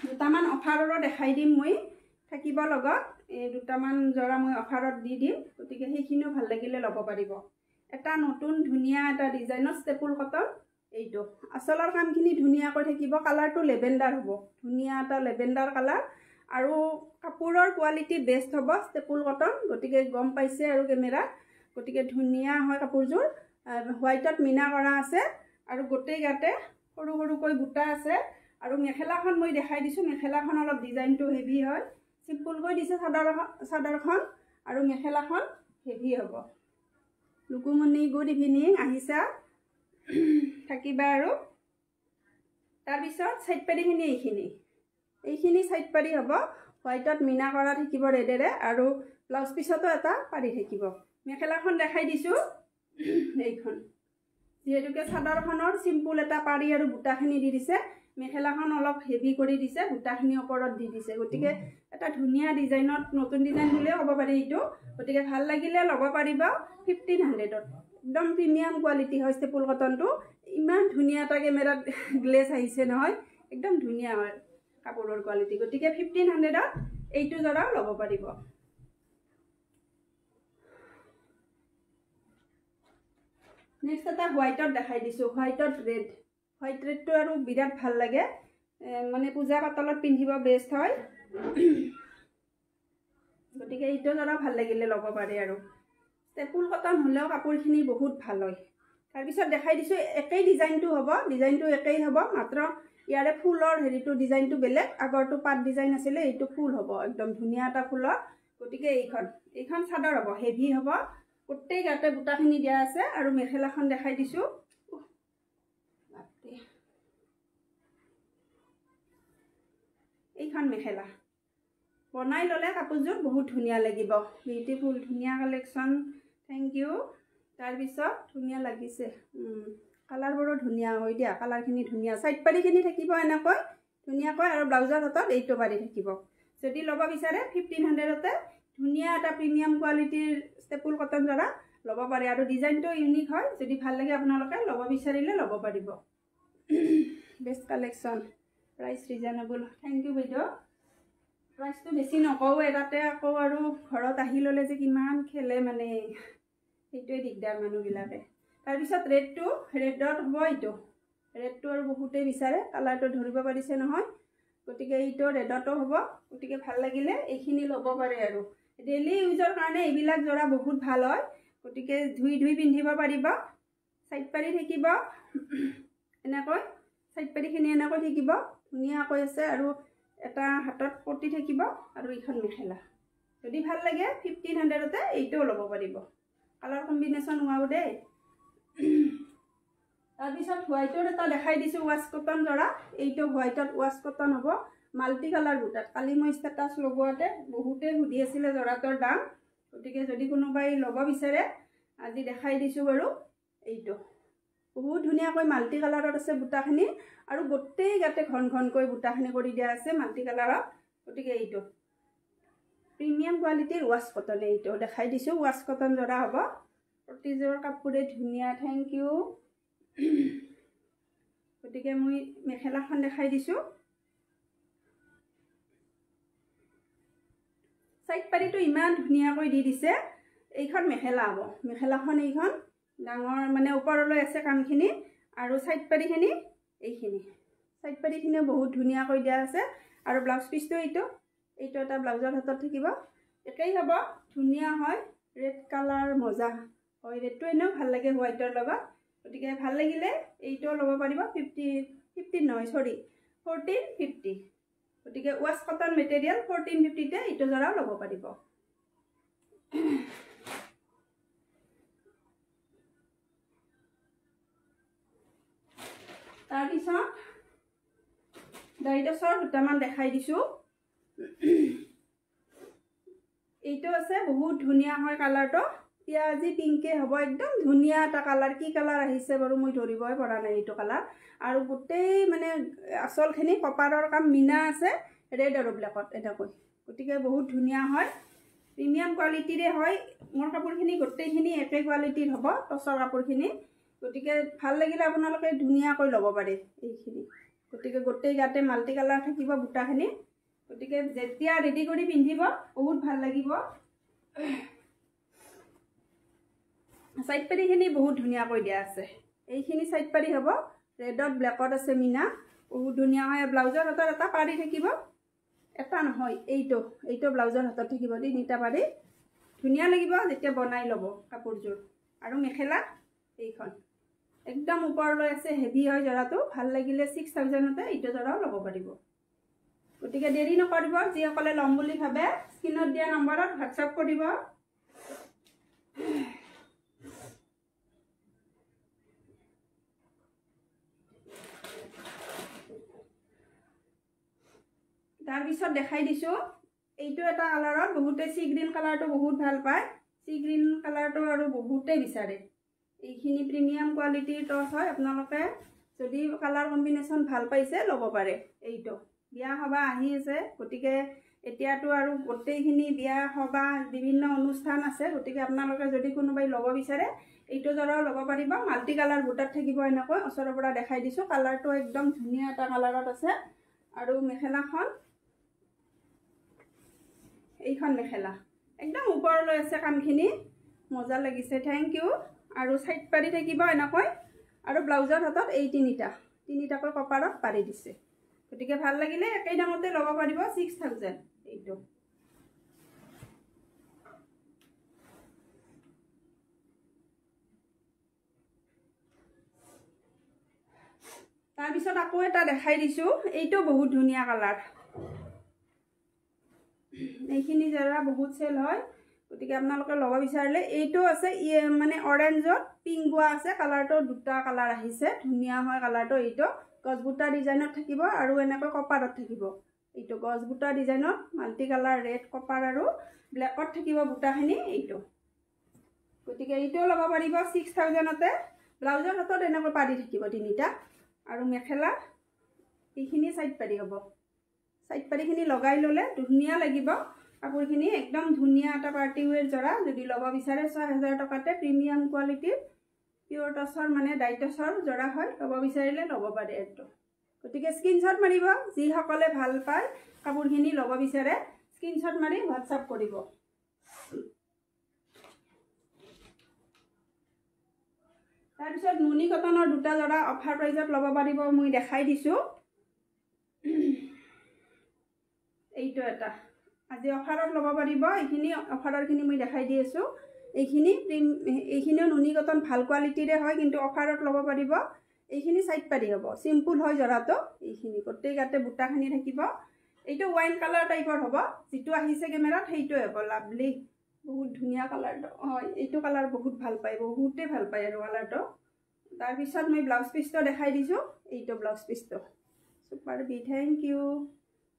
দুটামান অফাৰৰো দেখাই দিম মই থাকিব লগত এই দুটামান জৰা মই অফাৰত দি দিম গতিকে সেইখিনিও ভাল লাগিলে ল'ব পাৰিব এটা নতুন ধুনীয়া এটা ডিজাইনৰ ষ্টেপুল কটন এইটো আচলৰ কামখিনি ধুনীয়াকৈ থাকিব কালাৰটো লেভেণ্ডাৰ হ'ব ধুনীয়া এটা লেভেণ্ডাৰ কালাৰ আৰু কাপোৰৰ কোৱালিটি বেষ্ট হ'ব ষ্টেপুল কটন গতিকে গম পাইছে আৰু কেমেৰাত গতিকে ধুনীয়া হয় কাপোৰযোৰ হোৱাইটত মিনা কৰা আছে আৰু গোটেই গাতে সৰু সৰুকৈ বুটা আছে আৰু মেখেলাখন মই দেখাই দিছোঁ মেখেলাখন অলপ ডিজাইনটো হেভি হয় চিম্পুলকৈ দিছে চাদৰখন আৰু মেখেলাখন হেভি হ'ব লুকুমণি গুড ইভিনিং আহিছা থাকিবা আৰু তাৰপিছত সাইড পাৰিখিনি এইখিনি সাইড পাৰি হ'ব হোৱাইটত মিনা কৰা থাকিব ৰেডেৰে আৰু ব্লাউজ পিছতো এটা পাৰি থাকিব। মেখেলাখন দেখাই দিছোঁ এইখন, যিহেতুকে চাদৰখনৰ চিম্পুল এটা পাৰি আৰু বুটাখিনি দি দিছে, মেখেলাখন অলপ হেভি কৰি দিছে, বুটাখিনি ওপৰত দি দিছে, গতিকে এটা ধুনীয়া ডিজাইনত নতুন ডিজাইন বুলিয়ে ক'ব পাৰি এইটো। গতিকে ভাল লাগিলে ল'ব পাৰিব 1500ত। একদম প্ৰিমিয়াম কোৱালিটি হয় ষ্টেপুল কটনটো। ইমান ধুনীয়া এটা কেমেৰাত গ্লেজ আহিছে নহয়, একদম ধুনীয়া হয় কাপোৰৰ কোৱালিটি। গতিকে 1500ত এইটো জোৰাও ল'ব পাৰিব। নেক্সট এটা হোৱাইটত দেখাই দিছোঁ, হোৱাইটত ৰেড। হোৱাইট ৰেডটো আৰু বিৰাট ভাল লাগে, মানে পূজা পাতলত পিন্ধিব বেষ্ট হয়। গতিকে এইটো জোৰা ভাল লাগিলে ল'ব পাৰে আৰু ষ্টেপুল কটন হ'লেও কাপোৰখিনি বহুত ভাল হয়। তাৰপিছত দেখাই দিছোঁ একেই ডিজাইনটো হ'ব, ডিজাইনটো একেই হ'ব, মাত্ৰ ইয়াৰে ফুলৰ হেৰিটো ডিজাইনটো বেলেগ। আগৰটো পাত ডিজাইন আছিলে, এইটো ফুল হ'ব, একদম ধুনীয়া এটা ফুলৰ। গতিকে এইখন চাদৰ হ'ব, হেভি হ'ব, গোটেই গাতে বুটাখিনি দিয়া আছে। আৰু মেখেলাখন দেখাই দিছোঁ, এইখন মেখেলা বনাই ল'লে কাপোৰযোৰ বহুত ধুনীয়া লাগিব, বিউটিফুল, ধুনীয়া কালেকশ্যন। Thank U. তাৰপিছত ধুনীয়া লাগিছে, কালাৰবোৰো ধুনীয়া হয় দিয়া, কালাৰখিনি ধুনীয়া। চাইড পাৰিখিনি থাকিব এনেকৈ ধুনীয়াকৈ, আৰু ব্লাউজৰ হাতত এইটো পাৰি থাকিব। যদি ল'ব বিচাৰে 1500তে ধুনীয়া এটা প্ৰিমিয়াম কোৱালিটিৰ ষ্টেপুল কটন জোৰা ল'ব পাৰে। আৰু ডিজাইনটো ইউনিক হয়, যদি ভাল লাগে আপোনালোকে ল'ব বিচাৰিলে ল'ব পাৰিব। Best collection, price reasonable. Thank you বাইদেউ। প্ৰাইচটো বেছি নকওঁ, তাতে আকৌ আৰু ঘৰত আহি ল'লে যে কিমান খেলে, মানে সেইটোৱে দিগদাৰ মানুহবিলাকে। তাৰপিছত ৰেডত হ'ব এইটো, ৰেডটো আৰু বহুতেই বিচাৰে, কালাৰটো ধৰিব পাৰিছে নহয়। গতিকে এইটো ৰেডতো হ'ব। গতিকে ভাল লাগিলে এইখিনি ল'ব পাৰে আৰু ডেইলি ইউজৰ কাৰণে এইবিলাক জোৰা বহুত ভাল হয়। গতিকে ধুই পিন্ধিব পাৰিব। চাইড পাৰি থাকিব এনেকৈ, চাইড পাৰিখিনি এনেকৈ থাকিব, ধুনীয়াকৈ আছে। আৰু এটা হাতত পটি থাকিব, আৰু এইখন মেখেলা। যদি ভাল লাগে 1500তে এইটোও ল'ব পাৰিব। কালাৰ কম্বিনেশ্যন হোৱাও দেই। তাৰপিছত হোৱাইটৰ এটা দেখাই দিছোঁ, ৱাছ কটন জোৰা। এইটো হোৱাইটত ৱাছ কটন হ'ব, মাল্টি কালাৰ বুটাত। কালি মই ষ্টেটাছ লগোৱাতে বহুতে সুধি আছিলে জোৰাটোৰ দাম। গতিকে যদি কোনোবাই ল'ব বিচাৰে আজি দেখাই দিছোঁ বাৰু। এইটো বহুত ধুনীয়াকৈ মাল্টি কালাৰত আছে বুটাখিনি, আৰু গোটেই গাতে ঘন ঘনকৈ বুটাখিনি কৰি দিয়া আছে মাল্টি কালাৰত। গতিকে এইটো প্ৰিমিয়াম কোৱালিটিৰ ৱাছ কটন, এইটো দেখাই দিছোঁ ৱাছ কটন জোৰা হ'ব। প্ৰতিযোৰ কাপোৰে ধুনীয়া। Thank you. গতিকে মই মেখেলাখন দেখাই দিছোঁ। চাইড পাৰিটো ইমান ধুনীয়াকৈ দি দিছে। এইখন মেখেলা হ'ব, মেখেলাখন এইখন ডাঙৰ, মানে ওপৰলৈ আছে কামখিনি, আৰু চাইড পাৰিখিনি এইখিনি, চাইড পাৰিখিনিও বহুত ধুনীয়াকৈ দিয়া আছে। আৰু ব্লাউজ পিচটো এইটো এটা ব্লাউজৰ হাতত থাকিব, একেই হ'ব, ধুনীয়া হয়। ৰেড কালাৰ মজা হয়, ৰেডটো এনেও ভাল লাগে হোৱাইটৰ লগত। গতিকে ভাল লাগিলে এইটোও ল'ব পাৰিব। 1450। গতিকে ৱাছ কটন মেটেৰিয়েল 1450তে এইটো জোৰাও ল'ব পাৰিব। তাৰপিছত ডাইডছৰ দুটামান দেখাই দিছোঁ। এইটো আছে, বহুত ধুনীয়া হয় কালাৰটো, পিঁয়াজি পিংকে হ'ব, একদম ধুনীয়া এটা কালাৰ। কি কালাৰ আহিছে বাৰু মই ধৰিবই পৰা নাই এইটো কালাৰ। আৰু গোটেই মানে আচলখিনি কপাৰৰ কাম, মিনা আছে ৰেড আৰু ব্লেকত এনেকৈ। গতিকে বহুত ধুনীয়া হয়, প্ৰিমিয়াম কোৱালিটিৰে হয়। মোৰ কাপোৰখিনি গোটেইখিনি একে কোৱালিটিৰ হ'ব, টচৰ কাপোৰখিনি। গতিকে ভাল লাগিলে আপোনালোকে ধুনীয়াকৈ ল'ব পাৰে এইখিনি। গতিকে গোটেই গাতে মাল্টি কালাৰ থাকিব বুটাখিনি। গতিকে যেতিয়া ৰেডি কৰি পিন্ধিব বহুত ভাল লাগিব। চাইড পাৰিখিনি বহুত ধুনীয়াকৈ দিয়া আছে, এইখিনি চাইড পাৰি হ'ব, ৰেডত ব্লেকত আছে মিনা, বহুত ধুনীয়া হয়। ব্লাউজৰ হাতত এটা পাৰি থাকিব, এটা নহয় এইটো ব্লাউজৰ হাতত থাকিব, তিনিটা পাৰি। ধুনীয়া লাগিব যেতিয়া বনাই ল'ব কাপোৰযোৰ। আৰু মেখেলা এইখন একদম ওপৰলৈ আছে, হেভি হয় জোৰাটো। ভাল লাগিলে 6000তে এইটো জোৰাও ল'ব পাৰিব। গতিকে দেৰি নকৰিব, যিসকলে ল'ম বুলি ভাবে স্ক্ৰীনত দিয়া নম্বৰত হোৱাটছআপ কৰিব। তাৰপিছত দেখাই দিছোঁ এইটো এটা কালাৰত বহুতে সি গ্ৰীণ কালাৰটো বহুত ভাল পায় সি গ্ৰীণ কালাৰটো আৰু বহুতে বিচাৰে এইখিনি প্ৰিমিয়াম কোৱালিটিৰ টছ হয় আপোনালোকে যদি কালাৰ কম্বিনেশ্যন ভাল পাইছে ল'ব পাৰে এইটো বিয়া সভা আহি আছে গতিকে এতিয়াতো আৰু গোটেইখিনি বিয়া সভা বিভিন্ন অনুষ্ঠান আছে গতিকে আপোনালোকে যদি কোনোবাই ল'ব বিচাৰে এইটো জৰাও ল'ব পাৰিব মাল্টি কালাৰ বুটাত থাকিব এনেকৈ ওচৰৰ পৰা দেখাই দিছোঁ কালাৰটো একদম ধুনীয়া এটা কালাৰত আছে আৰু মেখেলাখন এইখন মেখেলা একদম ওপৰলৈ আছে কামখিনি মজা লাগিছে থেংক ইউ আৰু সাইড পাৰি থাকিব এনেকৈ আৰু ব্লাউজৰ হাতত এই তিনিটাকৈ কপাৰত পাৰি দিছে গতিকে ভাল লাগিলে একেই দামতে ল'ব পাৰিব 6000 এইটো তাৰপিছত আকৌ এটা দেখাই দিছোঁ এইটো বহুত ধুনীয়া কালাৰ এইখিনি জৰা বহুত চেল হয় গতিকে আপোনালোকে ল'ব বিচাৰিলে এইটো আছে মানে অৰেঞ্জত পিংক বোৱা আছে কালাৰটো দুটা কালাৰ আহিছে ধুনীয়া হয় কালাৰটো এইটো গছবুটা ডিজাইনত থাকিব আৰু এনেকৈ কপাৰত থাকিব এইটো গছবুটা ডিজাইনত মাল্টি কালাৰ ৰেড কপাৰ আৰু ব্লেকত থাকিব বুটাখিনি এইটো গতিকে এইটোও ল'ব পাৰিব 6000তে ব্লাউজৰ হাতত এনেকৈ পাৰি থাকিব তিনিটা আৰু মেখেলা এইখিনি সাইড পাৰি হ'ব সাইড পাৰিখিনি লগাই ল'লে ধুনীয়া লাগিব কাপোৰখিনি একদম ধুনীয়া এটা পাৰ্টি ওৱেৰ জৰা যদি ল'ব বিচাৰে 6000 টকাতে প্ৰিমিয়াম কোৱালিটিৰ পিয়ৰ টছৰ মানে ডাইটছৰ জৰা হয় ল'ব বিচাৰিলে ল'ব পাৰে এইটো গতিকে স্ক্ৰীনশ্বট মাৰিব যিসকলে ভাল পায় কাপোৰখিনি ল'ব বিচাৰে স্ক্ৰীনশ্বট মাৰি হোৱাটছআপ কৰিব তাৰপিছত নুনি কটনৰ দুটা জৰা অফাৰ প্ৰাইজত ল'ব পাৰিব মই দেখাই দিছোঁ এইটো এটা আজি অফাৰত ল'ব পাৰিব এইখিনি অফাৰৰখিনি মই দেখাই দি আছোঁ এইখিনিও নুনি কটন ভাল কোৱালিটিৰে হয় কিন্তু অফাৰত ল'ব পাৰিব এইখিনি সাইড পাৰি হ'ব চিম্পুল হয় জৰাটো এইখিনি গোটেই গাতে বুটাখিনি থাকিব এইটো ওয়াইন কালাৰ টাইপৰ হ'ব যিটো আহিছে কেমেৰাত সেইটোৱে হ'ব লাভলি বহুত ধুনীয়া কালাৰটো হয় এইটো কালাৰ বহুত ভাল পায় বহুতে ভাল পায় আৰু কালাৰটো তাৰপিছত মই ব্লাউজ পিচটো দেখাই দিছোঁ এইটো ব্লাউজ পিচটো সুপাৰ বি থেংক ইউ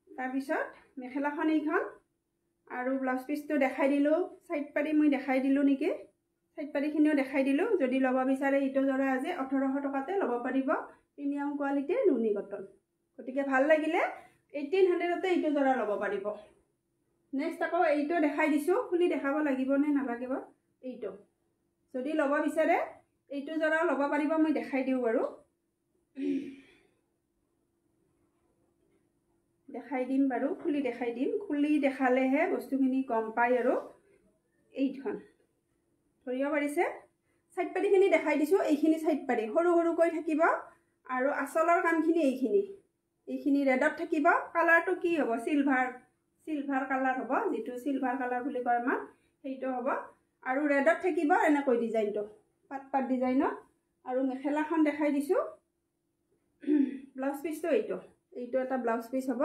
তাৰপিছত মেখেলাখন এইখন আৰু ব্লাউজ পিচটো দেখাই দিলোঁ সাইড পাৰি মই দেখাই দিলোঁ নেকি সাইড পাৰিখিনিও দেখাই দিলোঁ যদি ল'ব বিচাৰে এইটো জৰা আজি 1800 টকাতে ল'ব পাৰিব প্ৰিমিয়াম কোৱালিটিৰ নুনি কটন গতিকে ভাল লাগিলে 1800তে এইটো জৰা ল'ব পাৰিব নেক্সট আকৌ এইটো দেখাই দিছোঁ খুলি দেখাব লাগিব নে নালাগিব এইটো যদি ল'ব বিচাৰে এইটো জৰা ল'ব পাৰিব মই দেখাই দিওঁ বাৰু দেখাই দিম বাৰু খুলি দেখাই দিম খুলি দেখালেহে বস্তুখিনি গম পায় আৰু এইখন ধৰিব পাৰিছে সাইড পাৰিখিনি দেখাই দিছোঁ এইখিনি সাইড পাৰি সৰু সৰুকৈ থাকিব আৰু আচলৰ কামখিনি এইখিনি ৰেডত থাকিব কালাৰটো কি হ'ব সিলভাৰ কালাৰ হ'ব যিটো সিলভাৰ কালাৰ বুলি কয় আমাৰ সেইটো হ'ব আৰু ৰেডত থাকিব এনেকৈ ডিজাইনটো পাত ডিজাইনত আৰু মেখেলাখন দেখাই দিছোঁ ব্লাউজ পিচটো এইটো এটা ব্লাউজ পিচ হ'ব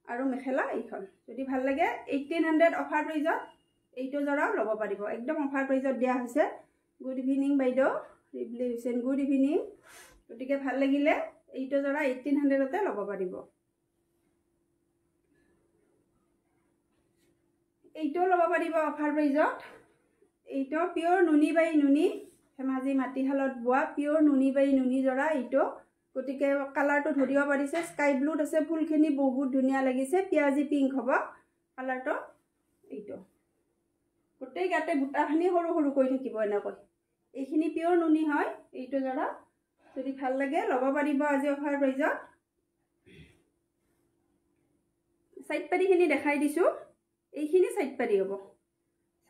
আৰু মেখেলা এইখন যদি ভাল লাগে 1800 অফাৰ প্ৰাইজত এইটো জৰাও ল'ব পাৰিব একদম অফাৰ প্ৰাইজত দিয়া হৈছে গুড ইভিনিং বাইদেউ ৰিবলি হুছেইন গুড ইভিনিং গতিকে ভাল লাগিলে এইটো জৰা 1800তে ল'ব পাৰিব এইটো ল'ব পাৰিব অফাৰ প্ৰাইজত এইটো পিয়ৰ নুনি বাই নুনি ধেমাজি মাটিশালত বোৱা পিয়ৰ নুনি বাই নুনি জৰা এইটো গতিকে কালাৰটো ধৰিব পাৰিছে স্কাই ব্লুত আছে ফুলখিনি বহুত ধুনীয়া লাগিছে পিয়াজি পিংক হ'ব কালাৰটো এইটো গোটেই গাতে বুটাখিনি সৰু সৰুকৈ থাকিব এনেকৈ এইখিনি পিয়ৰ নুনি হয় এইটো জৰা যদি ভাল লাগে ল'ব পাৰিব আজি অফাৰ প্ৰাইজত সাইড পাৰিখিনি দেখাই দিছোঁ এইখিনি সাইড পাৰি হ'ব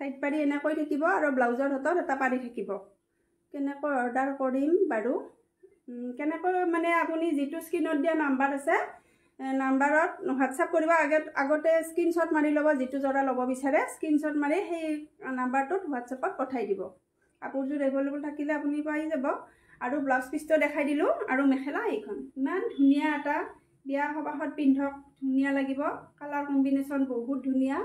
সাইড পাৰি এনেকৈ থাকিব আৰু ব্লাউজৰ হাতত এটা পাৰি থাকিব কেনেকৈ অৰ্ডাৰ কৰিম বাৰু কেনেকৈ মানে আপুনি যিটো স্ক্ৰীনত দিয়া নাম্বাৰ আছে নাম্বাৰত হোৱাটছআপ কৰিব আগতে স্ক্ৰীনশ্বট মাৰি ল'ব যিটো জৰা ল'ব বিচাৰে স্ক্ৰীনশ্বট মাৰি সেই নাম্বাৰটোত হোৱাটছআপত পঠাই দিব কাপোৰযোৰ এভেইলেবল থাকিলে আপুনি পাই যাব আৰু ব্লাউজ পিচটো দেখাই দিলোঁ আৰু মেখেলা এইখন ইমান ধুনীয়া এটা বিয়া সবাহত পিন্ধক ধুনীয়া লাগিব কালাৰ কম্বিনেশ্যন বহুত ধুনীয়া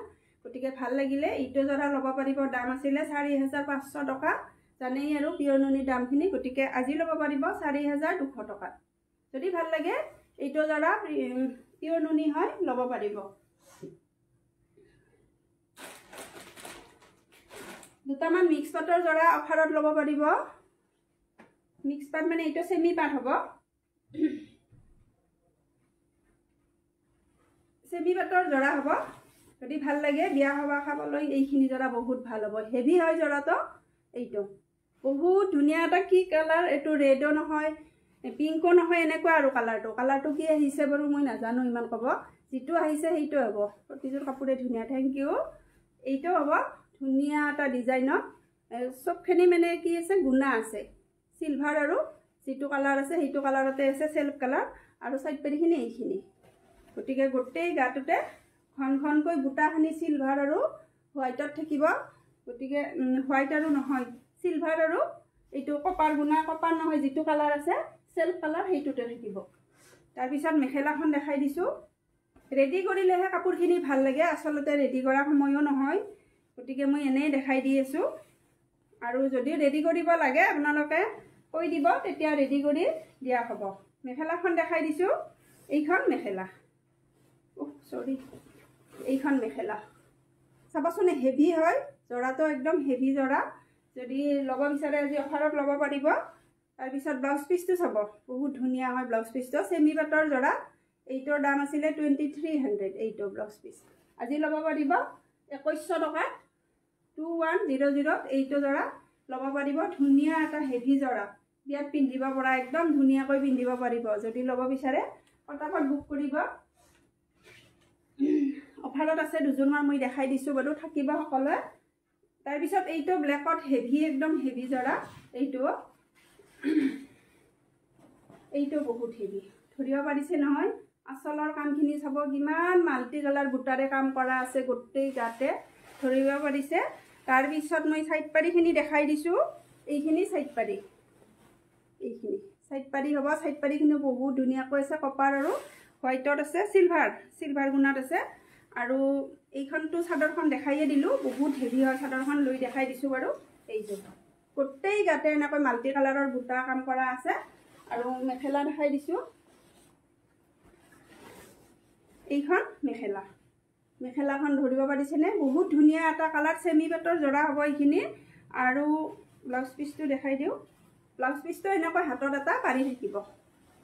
গতিকে ভাল লাগিলে এইটো জৰা ল'ব পাৰিব দাম আছিলে 4500 টকা জানেই আৰু পিয়ৰ নুনিৰ দামখিনি গতিকে আজি ল'ব পাৰিব 4200 টকা যদি ভাল লাগে এইটো জৰা পিয়ৰ নুনি হয় ল'ব পাৰিব দুটামান মিক্স পাটৰ জৰা অফাৰত ল'ব পাৰিব মিক্স পাট মানে এইটো সেমি পাট হ'ব সেমি পাটৰ জৰা হ'ব যদি ভাল লাগে বিয়া হবা খাবলৈ এইখিনি জৰা বহুত ভাল হ'ব হেভি হয় জৰাটো এইটো বহুত ধুনীয়া এটা কি কালাৰ এইটো ৰেডো নহয় পিংকো নহয় এনেকুৱা আৰু কালাৰটো কি আহিছে বাৰু মই নাজানো ইমান ক'ব যেটো আহিছে সেইটো হ'ব প্ৰতিযোৰ কাপোৰে ধুনীয়া থ্যাংক ইউ এইটো হ'ব ধুনীয়া এটা ডিজাইনৰ সবখিনি মানে কি আছে গুণা আছে সিলভাৰ আৰু যেটো কালাৰ আছে সেইটো কালাৰতে আছে সেলফ কালাৰ আৰু সাইড পেৰিখিনি এইখিনি গতিকে গোটেই গাটোতে ঘনকৈ বুটাখিনি সিলভাৰ আৰু হোৱাইটত থাকিব গতিকে হোৱাইট আৰু নহয় সিলভাৰ আৰু এইটো কপাৰ গুণা কপাৰ নহয় যেটো কালাৰ আছে সেলফ কালাৰ সেইটোতে থাকিব তাৰ পিছত মেখেলাখন দেখাই দিছো ৰেডি কৰিলেহে কাপোৰখিনি ভাল লাগে আসলতে ৰেডি কৰা সময়ও নহয় গতিকে মই এনেই দেখাই দি আছো আৰু যদি ৰেডি কৰিব লাগে আপোনালোকে কৈ দিব তেতিয়া ৰেডি কৰি দিয়া হ'ব মেখেলাখন দেখাই দিছো এইখন মেখেলা সৰি এইখন মেখেলা চাবচোন হেভি হয় জৰাটো একদম হেভি জৰা যদি ল'ব বিচাৰে আজি অফাৰত ল'ব পাৰিব তাৰ পিছত ব্লাউজ পিসটো চাব বহুত ধুনীয়া হয় ব্লাউজ পিসটো সেমি পাটৰ জৰা এইটোৰ দাম আছিল 2300 এইটো ব্লাউজ পিস আজি ল'ব পাৰিব 2100 টকা 2100 এইটো জৰা ল'ব পাৰিব ধুনীয়া এটা হেভি জৰা বিয়াত পিন্ধিব পৰা একদম ধুনীয়াকৈ পিন্ধিব পাৰিব যদি ল'ব বিচাৰে ফটাফট বুক কৰিব অফাৰত আছে দুজনমান মই দেখাই দিছো বাৰু থাকিব সকলোৱে তাৰ পিছত এইটো ব্লেকত হেভি একদম হেভি জৰা এইটো বহুত হেভি ধৰিব পাৰিছে নহয় আসলৰ কামখিনি চাব কিমান মাল্টি কালাৰ বুটাৰে কাম কৰা আছে গোটেই গাতে ধৰিব পাৰিছে তাৰ পিছত মই সাইড পাৰিখিনি দেখাই দিছো এইখিনি সাইড পাৰি এইখিনি সাইড পাৰি হ'ব সাইড পাৰিখিনি বহুত ধুনীয়াকৈ আছে কপাৰ আৰু হোৱাইটত আছে সিলভাৰ গুণাত আছে আৰু এইখনটো চাদৰখন দেখাইয়ে দিলো বহুত হেভি হয় চাদৰখন লৈ দেখাই দিছো বাৰু এইটো গোটেই গাতে এনেকৈ মাল্টি কালাৰৰ বুটা কাম কৰা আছে আৰু মেখেলা দেখাই দিছো এইখন মেখেলাখন ধৰিব পাৰিছেনে বহুত ধুনীয়া এটা কালাৰ সেমি পাটৰ জৰা হ'ব এইখিনি আৰু ব্লাউজ পিসটো দেখাই দিও ব্লাউজ পিসটো এনেকৈ হাতত এটা পাৰি থাকিব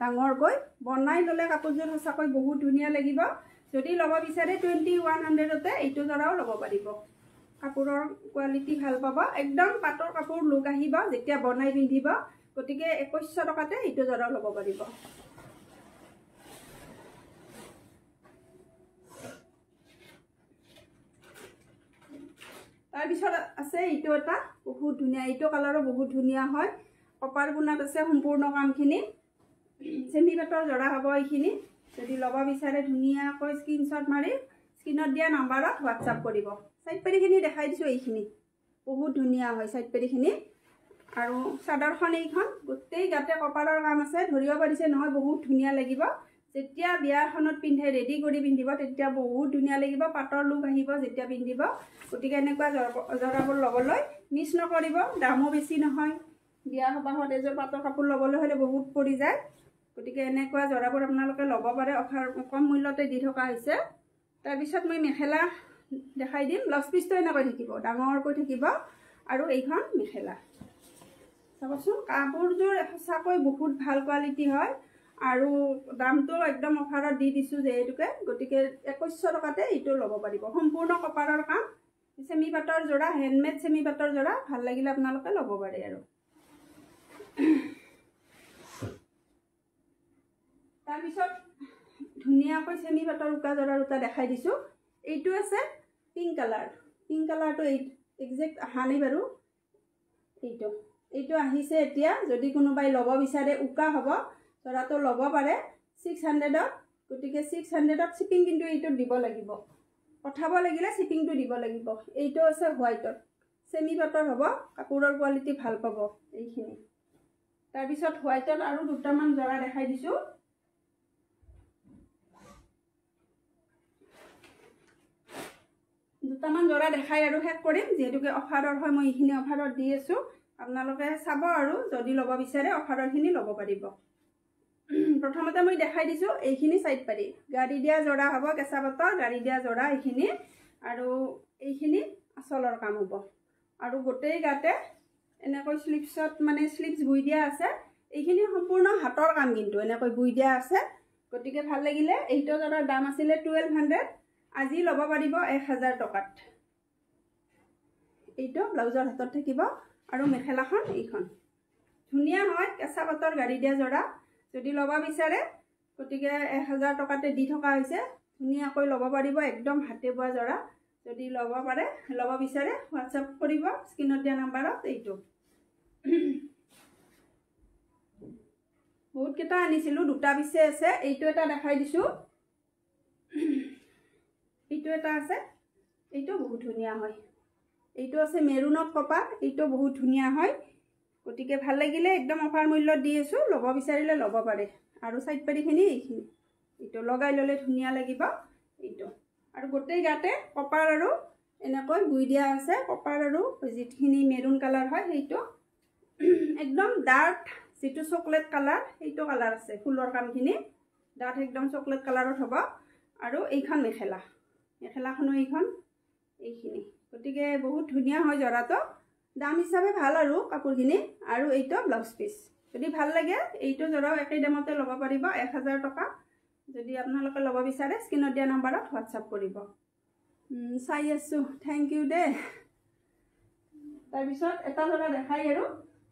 ডাঙৰকৈ বনাই ললে কাপোৰযোৰ সঁচাকৈ বহুত ধুনীয়া লাগিব যদি ল'ব বিচাৰে 2100 তে এইটো জৰাও ল'ব পাৰিব কাপোৰৰ কোৱালিটি ভাল পাব একদম পাটৰ কাপোৰ লুক আহিব যেতিয়া বনাই পিন্ধিব গতিকে 2100 টকাতে এইটো জৰাও ল'ব পাৰিব তাৰ পিছত আছে এইটো এটা বহুত ধুনীয়া এইটো কালাৰো বহুত ধুনীয়া হয় কপাৰ গুণাত আছে সম্পূৰ্ণ কামখিনি সেমি পাটৰ জৰা হ'ব এইখিনি যদি ল'ব বিচাৰে ধুনীয়াকৈ স্ক্ৰীনশ্বট মাৰি স্ক্ৰীনত দিয়া নাম্বাৰত হোৱাটছআপ কৰিব সাইড পেৰিখিনি দেখাই দিছো এইখিনি বহুত ধুনীয়া হয় সাইড পেৰিখিনি আৰু চাদৰখন এইখন গোটেই গাতে কপাৰৰ কাম আছে ধৰিব পাৰিছে নহয় বহুত ধুনীয়া লাগিব যেতিয়া বিয়াখনত পিন্ধে ৰেডি কৰি পিন্ধিব তেতিয়া বহুত ধুনীয়া লাগিব পাটৰ লুক আহিব যেতিয়া পিন্ধিব গতিকে এনেকুৱা জৰাবোৰ ল'বলৈ মিছ নকৰিব দামো বেছি নহয় বিয়া সবাহত এযোৰ পাটৰ কাপোৰ ল'বলৈ হ'লে বহুত পৰি যায় গতিকে এনেকুৱা জৰাবোৰ আপোনালোকে ল'ব পাৰে অফাৰ কম মূল্যতে দি থকা হৈছে তাৰ পিছত মই মেখেলা দেখাই দিম ব্লাউজ পিসটো এনেকৈ থাকিব ডাঙৰকৈ থাকিব আৰু এইখন মেখেলা চাবচোন কাপোৰযোৰ সঁচাকৈ বহুত ভাল কোৱালিটি হয় আৰু দামটো একদম অফাৰত দি দিছো যেহেতুকে গতিকে 2100 টকাতে এইটো ল'ব পাৰিব সম্পূৰ্ণ কপাৰৰ কাম সেমি পাটৰ জৰা হেণ্ডমেড সেমি পাটৰ জৰা ভাল লাগিলে আপোনালোকে ল'ব পাৰে আৰু তাৰ পিছত ধুনীয়াকৈ সেমি পাটৰ উকা জৰাৰ উটা দেখাই দিছো এইটো আছে পিংক কালাৰটো একজেক্ট আহা নাই বাৰু এইটো আহিছে এতিয়া যদি কোনোবাই ল'ব বিচাৰে উকা হ'ব জৰাটো ল'ব পাৰে 600 গতিকে 600 শিপিং কিন্তু এইটো দিব লাগিব পঠাব লাগিলে শিপিংটো দিব লাগিব এইটো আছে হোৱাইটত সেমি পাটৰ হ'ব কাপোৰৰ কোৱালিটি ভাল পাব এইখিনি তাৰ পিছত হোৱাইটত আৰু দুটামান জৰা দেখাই দিছো দুটামান জৰা দেখাই আৰু শেষ কৰিম যেহেতুকে অফাৰৰ হয় মই এইখিনি অফাৰত দি আছো আপোনালোকে চাব আৰু যদি ল'ব বিচাৰে অফাৰৰখিনি ল'ব পাৰিব প্ৰথমতে মই দেখাই দিছো এইখিনি সাইড পাৰি গাড়ি দিয়া জৰা হ'ব কেঁচা পাটৰ গাড়ি দিয়া জৰা এইখিনি আৰু এইখিনি আসলৰ কাম হ'ব আৰু গোটেই গাতে এনেকৈ স্লিপছত মানে স্লিপছ বুই দিয়া আছে। এইখিনি সম্পূৰ্ণ হাতৰ কাম, কিন্তু এনেকৈ বুই দিয়া আছে। গতিকে ভাল লাগিলে। এইটো যোৰাৰ দাম আছিলে 1200, আজি ল'ব পাৰিব 1000 টকাত। এইটো ব্লাউজৰ হাতত থাকিব আৰু মেখেলাখন এইখন ধুনীয়া হয়, কেঁচা পাটৰ গাড়ী দিয়া যোৰা। যদি ল'ব বিচাৰে গতিকে 1000 টকাতে দি থকা হৈছে। ধুনীয়াকৈ ল'ব পাৰিব, একদম হাতে বোৱা যোৰা। যদি ল'ব বিচাৰে হোৱাটছআপ কৰিব স্ক্ৰীনত দিয়া নাম্বাৰত। এইটো বহুত কেইটা আনিছিলোঁ, 2টা পিছে আছে। এইটো এটা দেখাই দিছোঁ, এইটো এটা আছে। এইটো বহুত ধুনীয়া হয়। এইটো আছে মেৰুনত কপাৰ, এইটো বহুত ধুনীয়া হয়। গতিকে ভাল লাগিলে, একদম অফাৰ মূল্যত দি আছোঁ। ল'ব বিচাৰিলে ল'ব পাৰে। আৰু চাইড পাৰিখিনি এইখিনি, এইটো লগাই ল'লে ধুনীয়া লাগিব। এইটো আৰু গোটেই গাতে কপাৰ আৰু এনেকৈ বুই দিয়া আছে। কপাৰ আৰু যিখিনি মেৰুন কালাৰ হয় সেইটো একদম ডাৰ্ক, যিটো চকলেট কালাৰ সেইটো কালাৰ আছে। ফুলৰ কামখিনি ডাৰ্ক একদম চকলেট কালাৰত হ'ব। আৰু এইখন মেখেলাখনো এইখিনি। গতিকে বহুত ধুনীয়া হয় যোৰাটো, দাম হিচাপে ভাল আৰু কাপোৰখিনি। আৰু এইটো ব্লাউজ পিচ। যদি ভাল লাগে এইটো যোৰাও একেই দামতে ল'ব পাৰিব, 1000 টকা। যদি আপোনালোকে ল'ব বিচাৰে স্ক্ৰীনত দিয়া নাম্বাৰত হোৱাটছআপ কৰিব। চাই আছোঁ, থেংক ইউ দে। তাৰপিছত এটা যোৰা দেখাই আৰু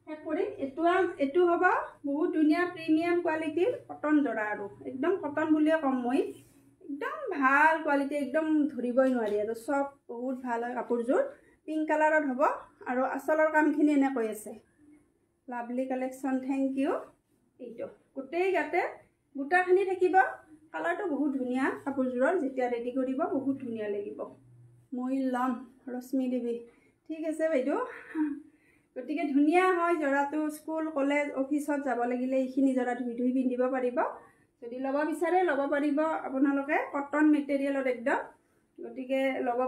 শেষ কৰি, এইটো হ'ব বহুত ধুনীয়া প্ৰিমিয়াম কোৱালিটিৰ কটন যোৰা। আৰু একদম কটন বুলিয়ে ক'ম মই, একদম ভাল কোৱালিটি, একদম ধৰিবই নোৱাৰি আৰু চব বহুত ভাল হয় কাপোৰযোৰ। পিংক কালাৰত হ'ব আৰু আঁচলৰ কামখিনি এনেকৈ আছে। Lovely collection, thank you. এইটো গোটেই গাতে বুটাখিনি থাকিব। কালাৰটো বহুত ধুনীয়া কাপোৰযোৰৰ, যেতিয়া ৰেডি কৰিব বহুত ধুনীয়া লাগিব। মই ল'ম, ৰশ্মি দেৱী। ঠিক আছে বাইদেউ। গতিকে ধুনীয়া হয় যোৰাটো। স্কুল কলেজ অফিচত যাব লাগিলে এইখিনি যোৰা ধুই পিন্ধিব পাৰিব। যদি ল'ব বিচাৰে ল'ব পাৰিব আপোনালোকে, কটন মেটেৰিয়েলত একদম। গতিকে ল'ব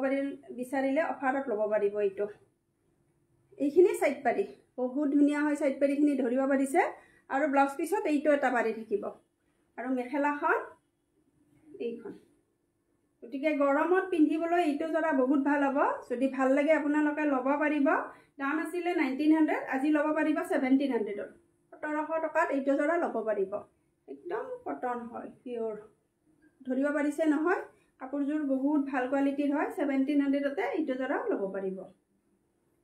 বিচাৰিলে অফাৰত ল'ব পাৰিব। এইখিনি চাইড পাৰি বহুত ধুনীয়া হয়, চাইড পাৰিখিনি ধৰিব পাৰিছে। আৰু ব্লাউজ পিছত এইটো এটা পাৰি থাকিব আৰু মেখেলাখন এইখন। গতিকে গৰমত পিন্ধিবলৈ এইটো যোৰা বহুত ভাল হ'ব। যদি ভাল লাগে আপোনালোকে ল'ব পাৰিব। দাম আছিলে 1900, আজি ল'ব পাৰিব 1700। 1700 টকাত এইটো যোৰা ল'ব পাৰিব। একদম কটন হয়, পিয়'ৰ। ধৰিব পাৰিছে নহয়, কাপোৰযোৰ বহুত ভাল কোৱালিটিৰ হয়। 1700তে এইটো যোৰা ল'ব পাৰিব।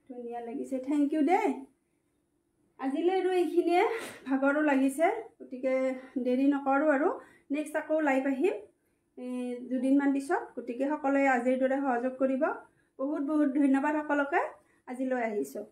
ধুনীয়া লাগিছে, থেংক ইউ দেই। আজিলৈ আৰু এইখিনিয়ে, ভাগৰো লাগিছে। গতিকে দেৰি নকৰোঁ আৰু নেক্সট আকৌ লাইভ আহিম দুদিনমান পিছত। গতিকে সকলোৱে আজিৰ দৰে সহযোগ কৰিব। বহুত বহুত ধন্যবাদ সকলোকে। আজিলৈ আহিছোঁ।